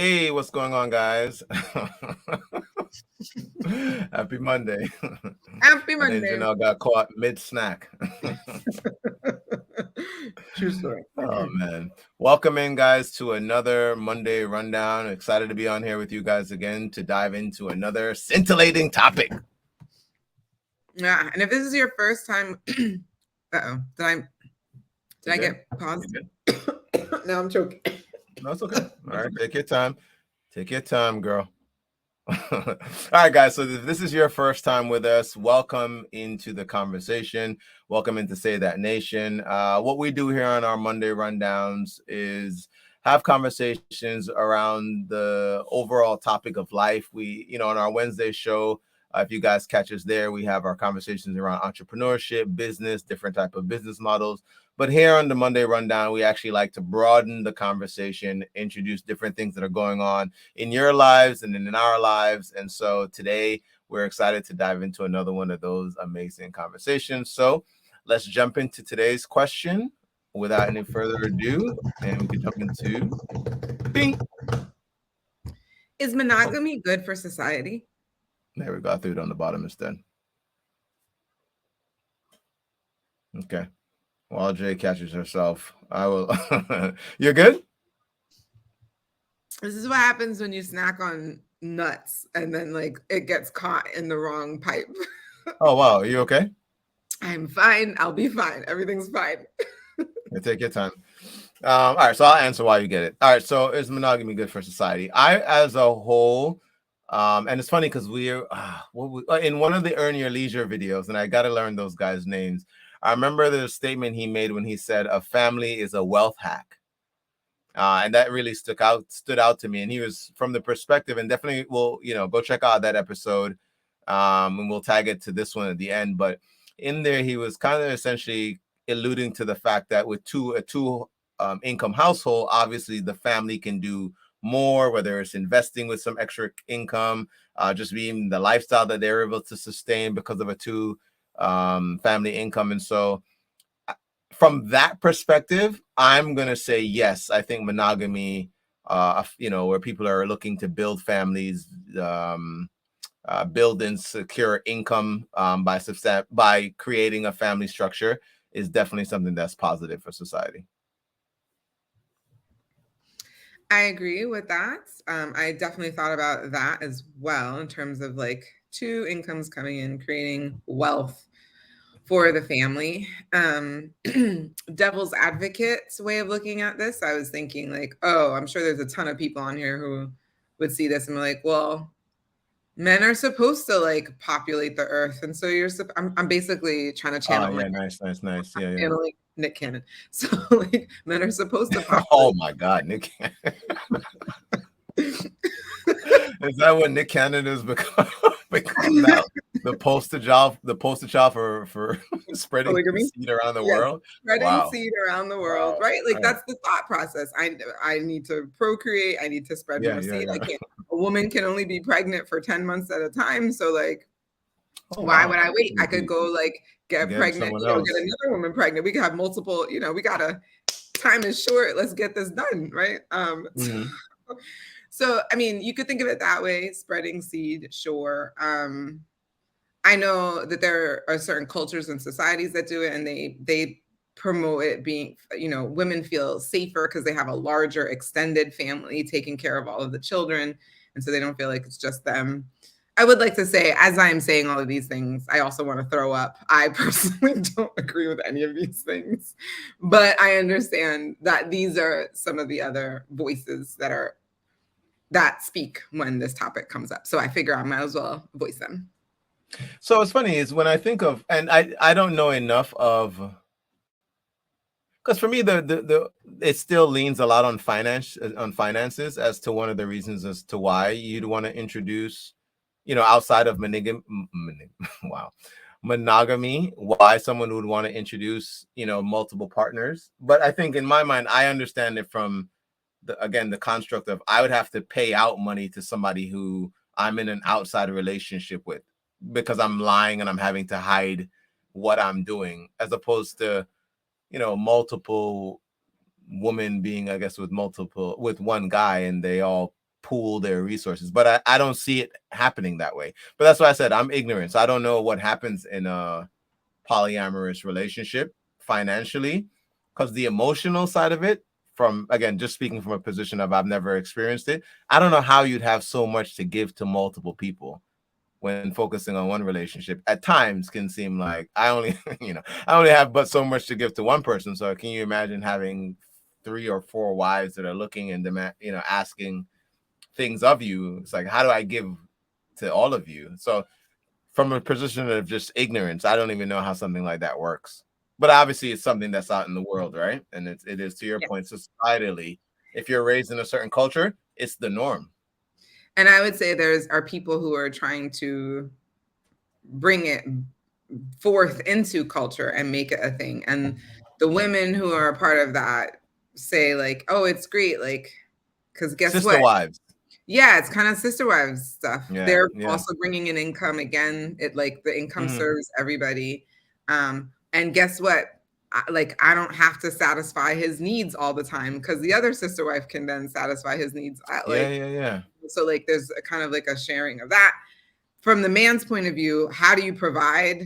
Hey, what's going on, guys? Happy Monday. Happy I think Monday. Janelle got caught mid-snack. True story. Oh, man. Welcome in, guys, to another Monday Rundown. Excited to be on here with you guys again to dive into another scintillating topic. Yeah, and if this is your first time, uh-oh, did I get paused? Now I'm choking. No, it's okay. All right, take your time. Take your time, girl. All right, guys. So if this is your first time with us, welcome into the conversation. Welcome into Say That Nation. What we do here on our Monday Rundowns is have conversations around the overall topic of life. We, on our Wednesday show, if you guys catch us there, we have our conversations around entrepreneurship, business, different type of business models. But here on the Monday Rundown, we actually like to broaden the conversation, introduce different things that are going on in your lives and in our lives. And so today we're excited to dive into another one of those amazing conversations. So let's jump into today's question without any further ado, and we can jump into bing. Is monogamy good for society? There we go. I threw it on the bottom instead. Okay. While Jay catches herself, I will. You're good? This is what happens when you snack on nuts and then it gets caught in the wrong pipe. Oh, wow. Are you okay? I'm fine. I'll be fine. Everything's fine. Take your time. All right, so I'll answer while you get it. All right, so is monogamy good for society? As a whole, and it's funny because we're in one of the Earn Your Leisure videos, and I got to learn those guys' names. I remember the statement he made when he said a family is a wealth hack. And that really stood out to me. And he was from the perspective, and definitely we'll, go check out that episode. And we'll tag it to this one at the end. But in there, he was kind of essentially alluding to the fact that with a two income household, obviously the family can do more, whether it's investing with some extra income, just being the lifestyle that they're able to sustain because of a two family income. And so from that perspective, I'm going to say yes. I think monogamy, where people are looking to build families, build and secure income by creating a family structure is definitely something that's positive for society. I agree with that. I definitely thought about that as well in terms of two incomes coming in, creating wealth for the family. Devil's advocate's way of looking at this, I was thinking I'm sure there's a ton of people on here who would see this and be like, well, men are supposed to populate the earth, and so I'm basically trying to channel. Oh, yeah, nice. Yeah. Channeling Nick Cannon. So men are supposed to populate. Oh my God, Nick Cannon. Is that what Nick Cannon is become now? The poster child for spreading seed around the world. Spreading seed around the world, right? That's the thought process. I need to procreate. I need to spread more seed. I can't. A woman can only be pregnant for 10 months at a time. So why would I wait? I could go get pregnant, get another woman pregnant. We could have multiple. We gotta. Time is short. Let's get this done, right? So, I mean, you could think of it that way, spreading seed, sure. I know that there are certain cultures and societies that do it, and they promote it being, women feel safer because they have a larger extended family taking care of all of the children. And so they don't feel like it's just them. I would like to say, as I'm saying all of these things, I also want to throw up. I personally don't agree with any of these things, but I understand that these are some of the other voices that speak when this topic comes up. So I figure I might as well voice them. So what's funny is when I think of, and I don't know enough of, because for me it still leans a lot on finances as to one of the reasons as to why you'd want to introduce, outside of monogamy, why someone would want to introduce, multiple partners. But I think in my mind, I understand it from the construct of I would have to pay out money to somebody who I'm in an outside relationship with because I'm lying and I'm having to hide what I'm doing, as opposed to, multiple women being, I guess, with one guy and they all pool their resources. But I don't see it happening that way. But that's why I said I'm ignorant. So I don't know what happens in a polyamorous relationship financially, because the emotional side of it, from again, just speaking from a position of I've never experienced it, I don't know how you'd have so much to give to multiple people when focusing on one relationship. At times can seem like I only I only have but so much to give to one person. So can you imagine having 3 or 4 wives that are looking and demand, asking things of you? It's like, how do I give to all of you? So from a position of just ignorance, I don't even know how something like that works. But obviously it's something that's out in the world, right? And it is, to your point, societally, if you're raised in a certain culture, it's the norm. And I would say are people who are trying to bring it forth into culture and make it a thing. And the women who are a part of that say like, oh, it's great. Like, because guess Sister what? wives. Yeah, it's kind of sister wives stuff. Yeah, They're yeah. also bringing in income again. It like the income Mhm. serves everybody. And guess what? I don't have to satisfy his needs all the time because the other sister wife can then satisfy his needs. Yeah. So like there's a kind of like a sharing of that. From the man's point of view, how do you provide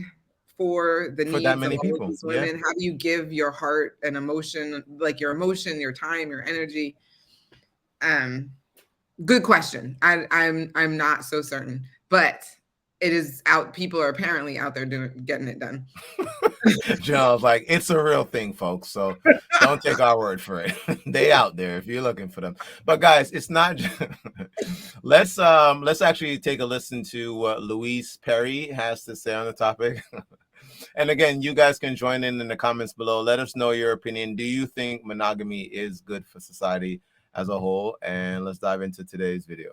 for the For that needs of many all of people. these Yeah. women? How do you give your heart and emotion, like your emotion, your time, your energy? Good question. I'm not so certain, but it is out. People are apparently out there getting it done. John's like, it's a real thing, folks. So don't take our word for it. They out there if you're looking for them. But guys, it's not just let's actually take a listen to what Louise Perry has to say on the topic. And again, you guys can join in the comments below. Let us know your opinion. Do you think monogamy is good for society as a whole? And let's dive into today's video.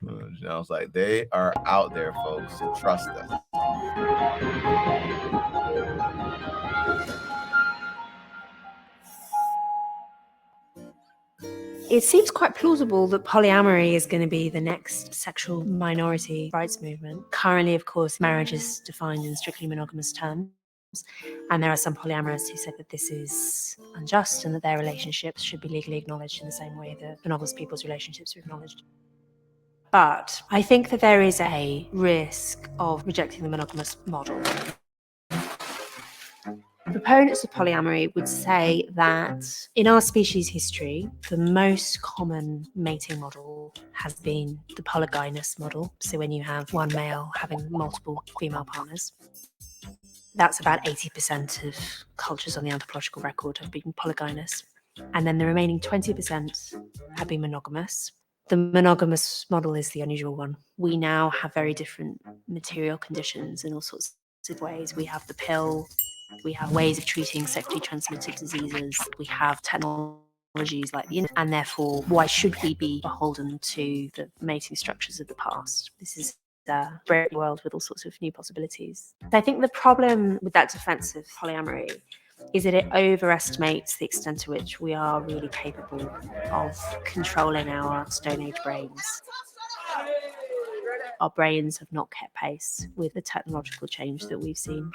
I was like, they are out there, folks. Trust us. It seems quite plausible that polyamory is going to be the next sexual minority rights movement. Currently, of course, marriage is defined in strictly monogamous terms. And there are some polyamorous who said that this is unjust and that their relationships should be legally acknowledged in the same way that monogamous people's relationships are acknowledged. But I think that there is a risk of rejecting the monogamous model. Proponents of polyamory would say that in our species history, the most common mating model has been the polygynous model. So when you have one male having multiple female partners. That's about 80% of cultures on the anthropological record have been polygynous. And then the remaining 20% have been monogamous. The monogamous model is the unusual one. We now have very different material conditions in all sorts of ways. We have the pill, we have ways of treating sexually transmitted diseases, we have technologies like the internet, and therefore, why should we be beholden to the mating structures of the past? This is a brave world with all sorts of new possibilities. I think the problem with that defense of polyamory is that it overestimates the extent to which we are really capable of controlling our Stone Age brains. Our brains have not kept pace with the technological change that we've seen.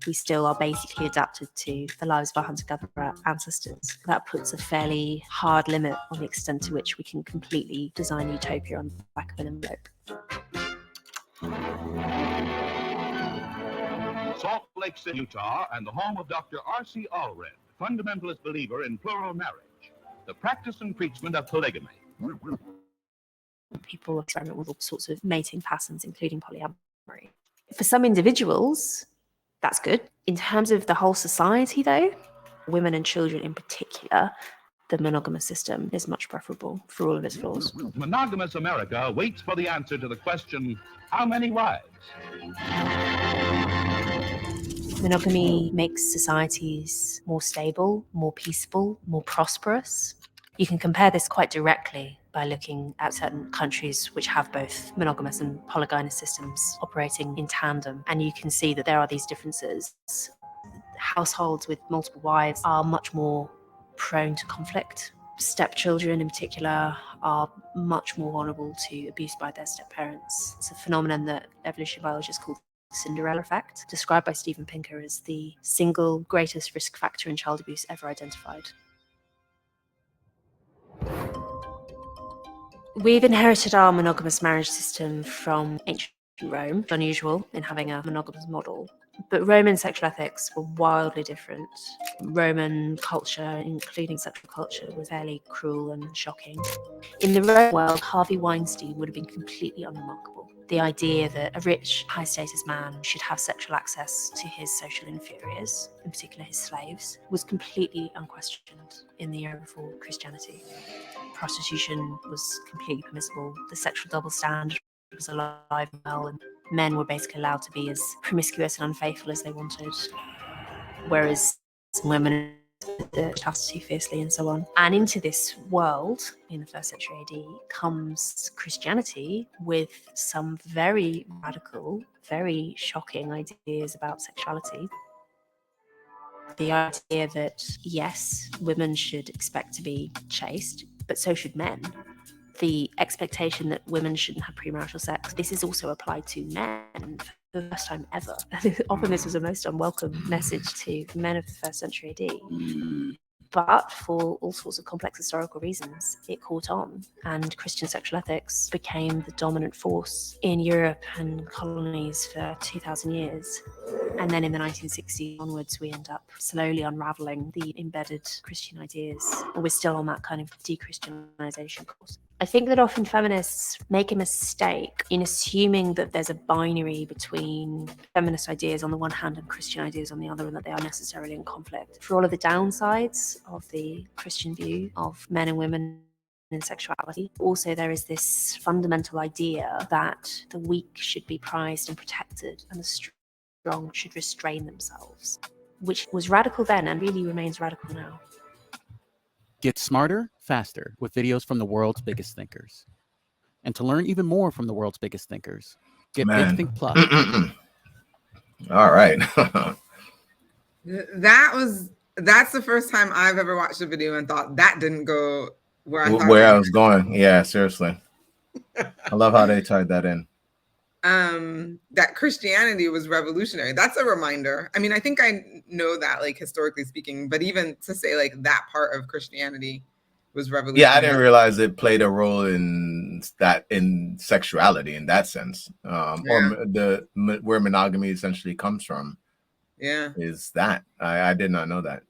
We still are basically adapted to the lives of our hunter-gatherer ancestors. That puts a fairly hard limit on the extent to which we can completely design utopia on the back of an envelope. Salt Lake City, Utah, and the home of Dr. R.C. Allred, fundamentalist believer in plural marriage, the practice and preachment of polygamy. People experiment with all sorts of mating patterns, including polyamory. For some individuals, that's good. In terms of the whole society, though, women and children in particular, the monogamous system is much preferable for all of its flaws. Monogamous America waits for the answer to the question, how many wives? Monogamy makes societies more stable, more peaceful, more prosperous. You can compare this quite directly by looking at certain countries which have both monogamous and polygynous systems operating in tandem. And you can see that there are these differences. Households with multiple wives are much more prone to conflict. Stepchildren in particular are much more vulnerable to abuse by their step-parents. It's a phenomenon that evolutionary biologists call Cinderella effect, described by Steven Pinker as the single greatest risk factor in child abuse ever identified. We've inherited our monogamous marriage system from ancient Rome. It's unusual in having a monogamous model. But Roman sexual ethics were wildly different. Roman culture, including sexual culture, was fairly cruel and shocking. In the Roman world, Harvey Weinstein would have been completely unremarkable. The idea that a rich, high-status man should have sexual access to his social inferiors, in particular his slaves, was completely unquestioned in the era before Christianity. Prostitution was completely permissible. The sexual double standard was alive and well, and men were basically allowed to be as promiscuous and unfaithful as they wanted, whereas women chastity fiercely and so on. And into this world in the 1st century AD comes Christianity with some very radical, very shocking ideas about sexuality. The idea that, yes, women should expect to be chaste, but so should men. The expectation that women shouldn't have premarital sex. This is also applied to men for the first time ever. Often this was a most unwelcome message to men of the 1st century AD. But for all sorts of complex historical reasons, it caught on, and Christian sexual ethics became the dominant force in Europe and colonies for 2,000 years. And then in the 1960s onwards, we end up slowly unraveling the embedded Christian ideas. And we're still on that kind of de-Christianization course. I think that often feminists make a mistake in assuming that there's a binary between feminist ideas on the one hand and Christian ideas on the other, and that they are necessarily in conflict. For all of the downsides of the Christian view of men and women in sexuality, also there is this fundamental idea that the weak should be prized and protected, and the strong should restrain themselves, which was radical then and really remains radical now. Get smarter, faster with videos from the world's biggest thinkers. And to learn even more from the world's biggest thinkers, get Big Think Plus. All right. That's the first time I've ever watched a video and thought that didn't go where I thought I was going. Yeah, seriously. I love how they tied that in. That Christianity was revolutionary. That's a reminder. I mean, I think I know that, like, historically speaking, but even to say like that part of Christianity was revolutionary. Yeah, I didn't realize it played a role in sexuality in that sense, or where monogamy essentially comes from. Yeah, is that I did not know that.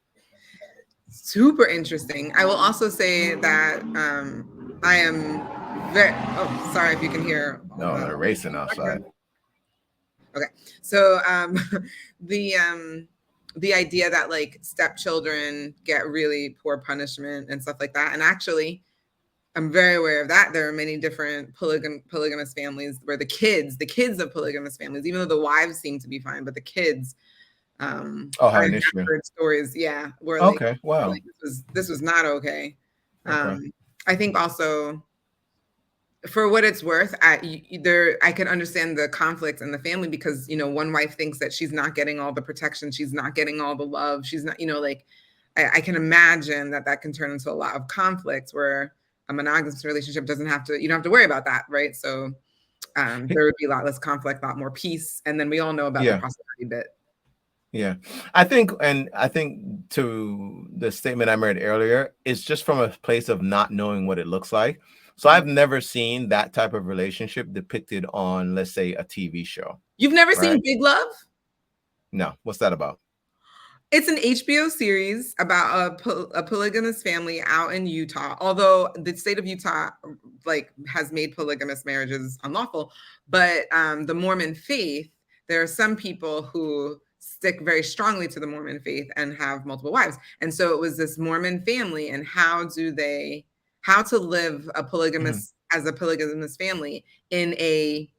Super interesting. I will also say that I am very. Oh, sorry if you can hear. No, they're racing outside. Okay, so the idea that like stepchildren get really poor punishment and stuff like that, and actually, I'm very aware of that. There are many different polygamous families where the kids of polygamous families, even though the wives seem to be fine, but the kids. Have an issue. Heard stories, yeah. Where okay, wow. Like, this was not okay. I think also, for what it's worth, I can understand the conflict in the family because, you know, one wife thinks that she's not getting all the protection, she's not getting all the love, she's not, you know, like I can imagine that can turn into a lot of conflict where a monogamous relationship you don't have to worry about that, right? So there would be a lot less conflict, a lot more peace, and then we all know about the prosperity bit. Yeah, I think to the statement I made earlier, it's just from a place of not knowing what it looks like. So I've never seen that type of relationship depicted on, let's say, a TV show. You've never seen Big Love? No. What's that about? It's an HBO series about a polygamous family out in Utah. Although the state of Utah has made polygamous marriages unlawful, but the Mormon faith, there are some people who stick very strongly to the Mormon faith and have multiple wives. And so it was this Mormon family and how to live a polygamous as a polygamous family in a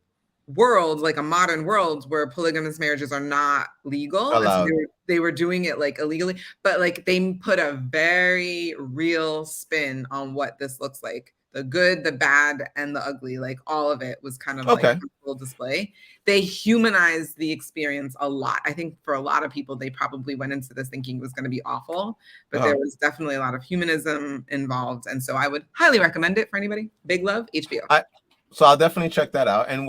world, like a modern world where polygamous marriages are not legal. So they were doing it like illegally, but like they put a very real spin on what this looks like. The good, the bad, and the ugly, like all of it was kind of like a full display. They humanized the experience a lot. I think for a lot of people, they probably went into this thinking it was going to be awful, but there was definitely a lot of humanism involved. And so I would highly recommend it for anybody. Big Love, HBO. So I'll definitely check that out. And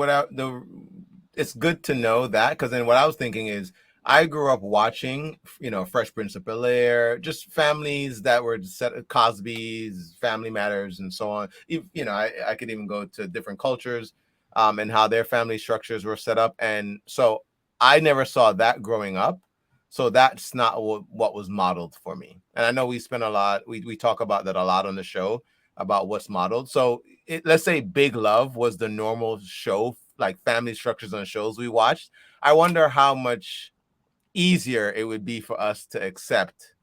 it's good to know that, because then what I was thinking is, I grew up watching, Fresh Prince of Bel-Air, just families that were set, Cosby's, Family Matters, and so on. I could even go to different cultures, and how their family structures were set up. And so I never saw that growing up. So that's not what was modeled for me. And I know we spend a lot, we talk about that a lot on the show, about what's modeled. So let's say Big Love was the normal show, like family structures on shows we watched. I wonder how much easier it would be for us to accept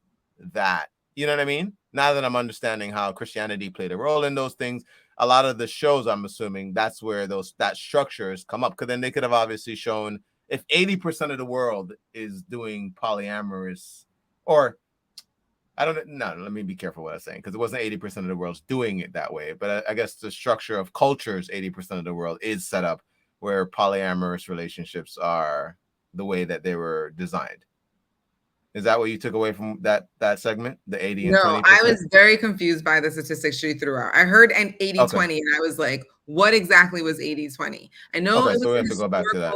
that. You know what I mean? Now that I'm understanding how Christianity played a role in those things, a lot of the shows, I'm assuming that's where that structures come up. Because then they could have obviously shown, if 80% of the world is doing polyamorous, or I don't know, let me be careful what I'm saying, because it wasn't 80% of the world's doing it that way. But I guess the structure of cultures, 80% of the world is set up where polyamorous relationships are the way that they were designed. Is that what you took away from that segment, the 80 and 20%? No, I was very confused by the statistics she threw out. I heard an 80-20, and I was like, what exactly was 80-20? I know it was so we a have to go back to that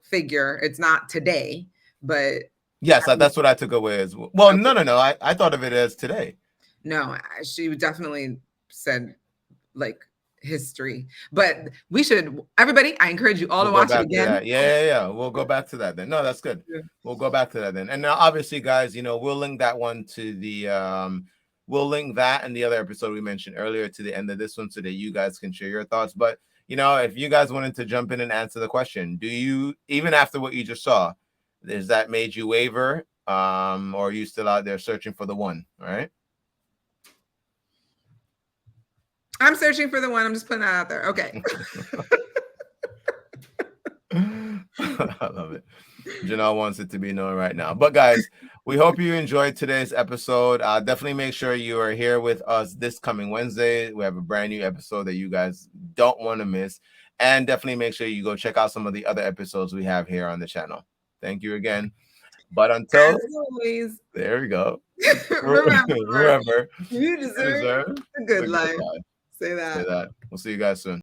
figure. It's not today, but yes, that's what I took away as well. Well, okay. No. I thought of it as today. No, she definitely said like history, but we should, everybody, I encourage you all to watch it again. Yeah. We'll go back to that then. No, that's good. Yeah. We'll go back to that then. And now obviously, guys, we'll link that one to the we'll link that and the other episode we mentioned earlier to the end of this one so that you guys can share your thoughts. But if you guys wanted to jump in and answer the question, do you, even after what you just saw, has that made you waver? Or are you still out there searching for the one? All right. I'm searching for the one. I'm just putting that out there. Okay. I love it. Janelle wants it to be known right now. But guys, we hope you enjoyed today's episode. Definitely make sure you are here with us this coming Wednesday. We have a brand new episode that you guys don't want to miss. And definitely make sure you go check out some of the other episodes we have here on the channel. Thank you again. But until always, there we go. remember, remember, you deserve a good life. Say that. We'll see you guys soon.